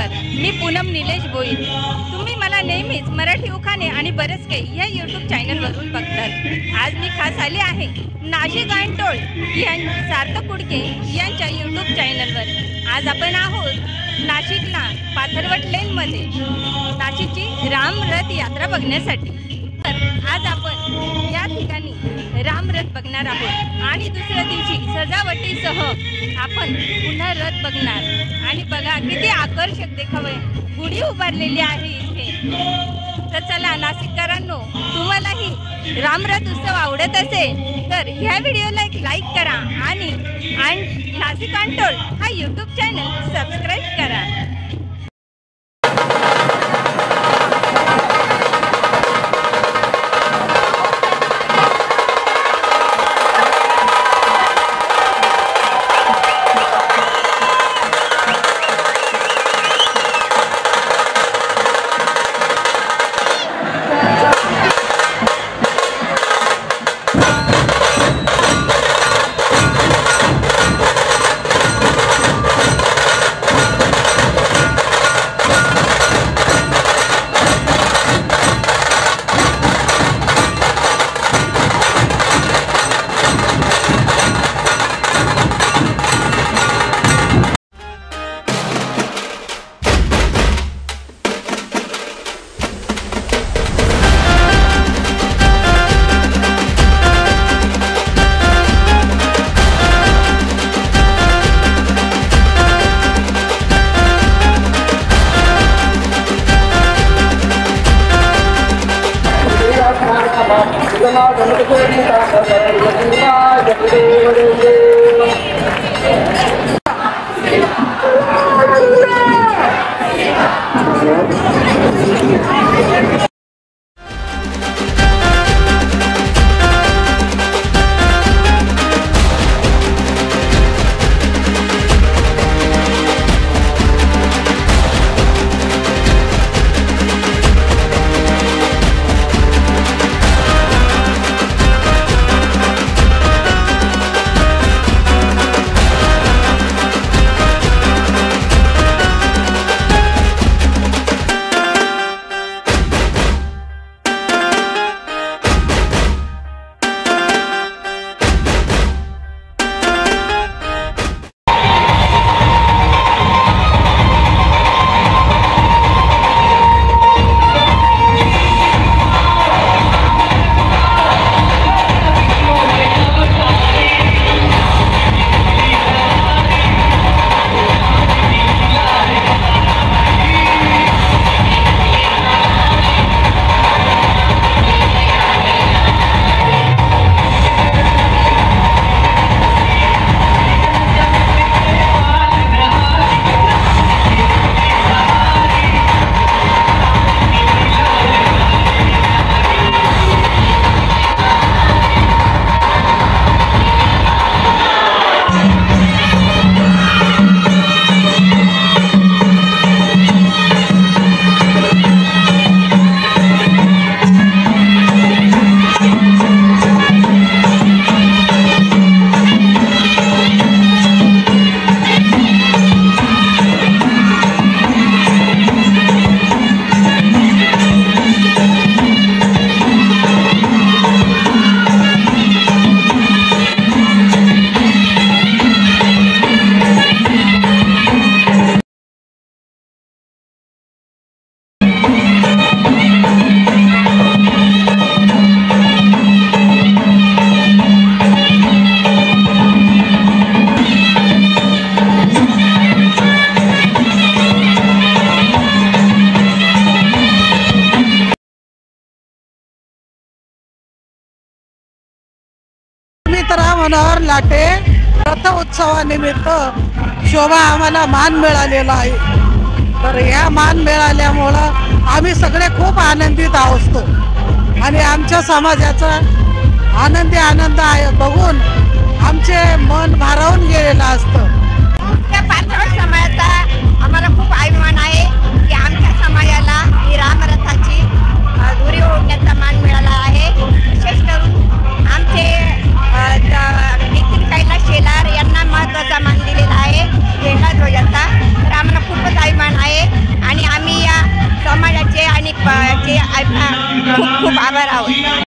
नमस्कार, मी पूनम निलेश भोईर। तुम्ही मला नेहमीच मराठी उखाणे आणि बरेच काही या यूट्यूब चॅनलवरून बघतात। आज मी खास आले आहे नाशिक अंटोळ सार्थक कुडके यांच्या यूट्यूब चॅनलवर। आज आपण आहोत नाशिकला पाथरवट लेनमध्ये नाशिकची रामरथ यात्रा बघण्यासाठी। तर आज आपण या ठिकाणी रामरथ बघणार आहोत आणि दुसऱ्या दिवशी सजावटीसह आपण पुन्हा रथ बघणार। आणि बघा किती आकर्षक देखावे गुढी उभारलेली आहे इथे। तर चला नाशिककरांनो, तुम्हालाही रामरथ उत्सव आवडत असेल तर ह्या व्हिडिओला एक लाईक करा आणि नाशिक अंटोळ हा यूट्यूब चॅनल सबस्क्राईब करा। मनोहर लाटे रथ उत्सवानिमित्त शोभा आम्हाला मान मिळालेला आहे। तर या मान मिळाल्यामुळं आम्ही सगळे खूप आनंदित आहोत आणि आमच्या समाजाचा आनंद आहे बघून आमचे मन भारावून गेलेलं असतं। त्या पाथरवट समाजाचा आम्हाला खूप अभिमान आहे की आमच्या समाजाला ही रामरथाची दोरी ओढण्याचा मान मिळाला आहे। विशेष करून आमचे नितीन कैलास शेलार यांना महत्त्वाचा मान दिलेला आहे झेंडा ध्वजाचा। तर आम्हाला खूपच अभिमान आहे। आणि चे खूप खूप आभार आहोत.